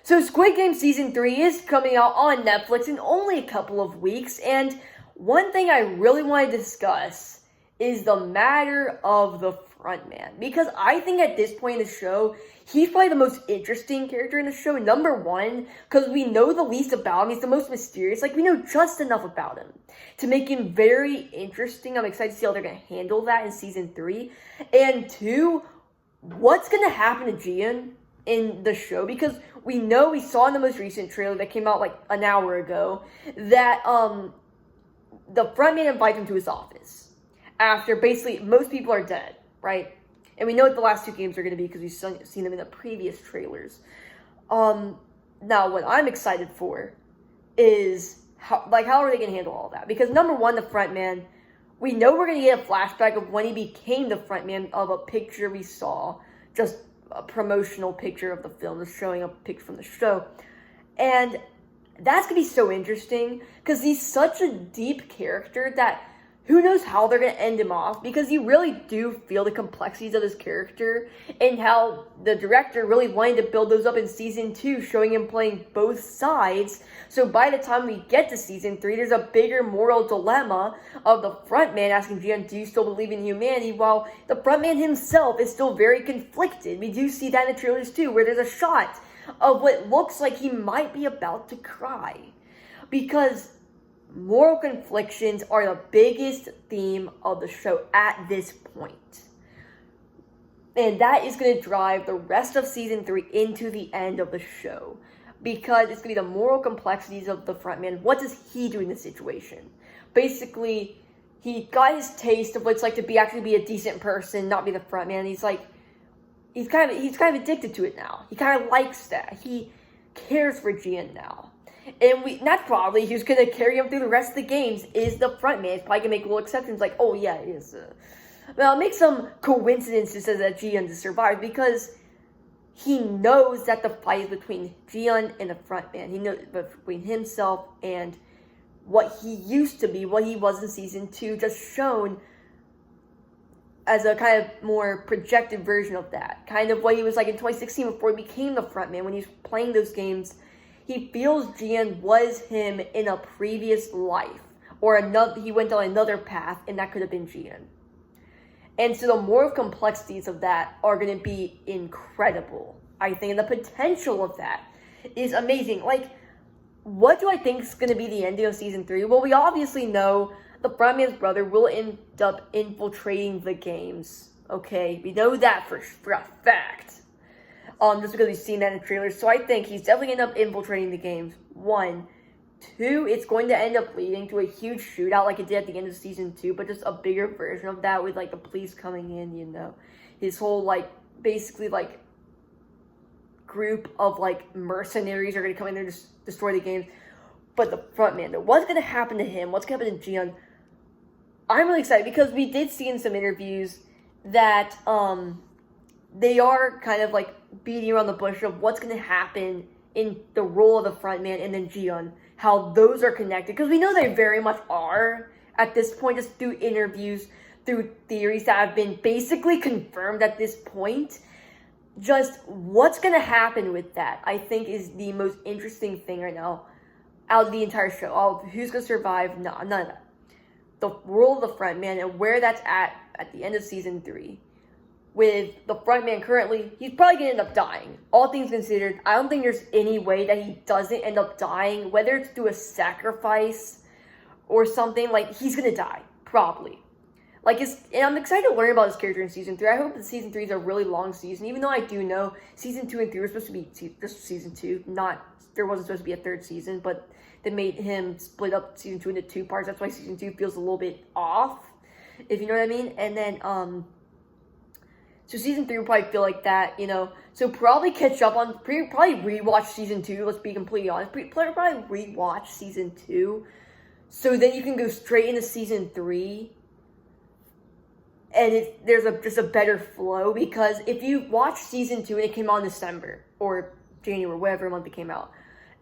So Squid Game Season 3 is coming out on Netflix in only a couple of weeks, and one thing I really want to discuss is the matter of the frontman. Because I think at this point in the show, he's probably the most interesting character in the show. Number one, because we know the least about him. He's the most mysterious. Like, we know just enough about him to make him very interesting. I'm excited to see how they're going to handle that in Season 3. And two, what's going to happen to Jian in the show? Because we saw in the most recent trailer that came out like an hour ago that the frontman invites him to his office after basically most people are dead, right? And we know what the last two games are going to be because we've seen them in the previous trailers. Now, what I'm excited for is how are they going to handle all that? Because number one, the frontman, we know we're going to get a flashback of when he became the frontman of a picture we saw, just a promotional picture of the film, just showing a picture from the show. And that's going to be so interesting because he's such a deep character that who knows how they're going to end him off, because you really do feel the complexities of his character and how the director really wanted to build those up in Season 2, showing him playing both sides. So by the time we get to Season 3, there's a bigger moral dilemma of the frontman asking Jian, do you still believe in humanity? While the frontman himself is still very conflicted. We do see that in the trailers too, where there's a shot of what looks like he might be about to cry. Because moral conflictions are the biggest theme of the show at this point. And that is going to drive the rest of Season 3 into the end of the show. Because it's going to be the moral complexities of the frontman. What does he do in this situation? Basically, he got his taste of what it's like to actually be a decent person, not be the frontman. He's kind of addicted to it now. He kind of likes that. He cares for Jian now. And not probably, he's going to carry him through the rest of the games, is the frontman. He's probably going to make little exceptions like, oh yeah, he is. Well, make some coincidences that Jian to survive, because he knows that the fight is between Jian and the frontman. He knows between himself and what he used to be, what he was in Season 2, just shown as a kind of more projected version of that. Kind of what he was like in 2016 before he became the frontman. When he was playing those games, he feels Jian was him in a previous life, or he went down another path, and that could have been Jian. And so the moral complexities of that are going to be incredible, I think, and the potential of that is amazing. Like, what do I think is going to be the ending of Season 3? Well, we obviously know the frontman's brother will end up infiltrating the games, okay? We know that for a fact. Just because we've seen that in trailers. So I think he's definitely going to end up infiltrating the games. 1. 2, it's going to end up leading to a huge shootout like it did at the end of Season 2, but just a bigger version of that with, like, the police coming in, you know. His whole, like, basically, like, group of, like, mercenaries are going to come in there and just destroy the games. But the frontman, though, what's going to happen to him? What's going to happen to Jian? I'm really excited because we did see in some interviews that, they are kind of like beating around the bush of what's going to happen in the role of the frontman and then Jian, how those are connected. Because we know they very much are at this point, just through interviews, through theories that have been basically confirmed at this point. Just what's going to happen with that, I think, is the most interesting thing right now out of the entire show. Who's going to survive? No, none of that. The role of the frontman and where that's at the end of Season 3. With the frontman currently, he's probably going to end up dying. All things considered, I don't think there's any way that he doesn't end up dying, whether it's through a sacrifice or something. Like, he's going to die, probably. And I'm excited to learn about his character in Season 3. I hope that Season 3 is a really long season, even though I do know Season 2 and 3 were supposed to be just Season 2. There wasn't supposed to be a third season, but they made him split up Season 2 into 2 parts. That's why Season 2 feels a little bit off, if you know what I mean. And then, so Season 3 will probably feel like that, you know. So probably catch up on, probably rewatch Season 2, let's be completely honest. Probably rewatch Season 2. So then you can go straight into Season 3. And there's just a better flow. Because if you watch Season 2 and it came out in December, or January, whatever month it came out.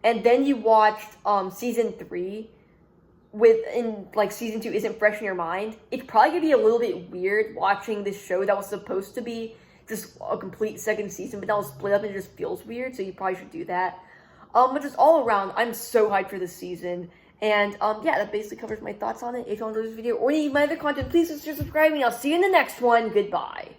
And then you watched Season 3, Season 2 isn't fresh in your mind, it's probably going to be a little bit weird watching this show that was supposed to be just a complete second season, but now it's split up and it just feels weird, so you probably should do that. But just all around, I'm so hyped for this season. And yeah, that basically covers my thoughts on it. If you want to do this video or any of my other content, please consider subscribing. I'll see you in the next one. Goodbye.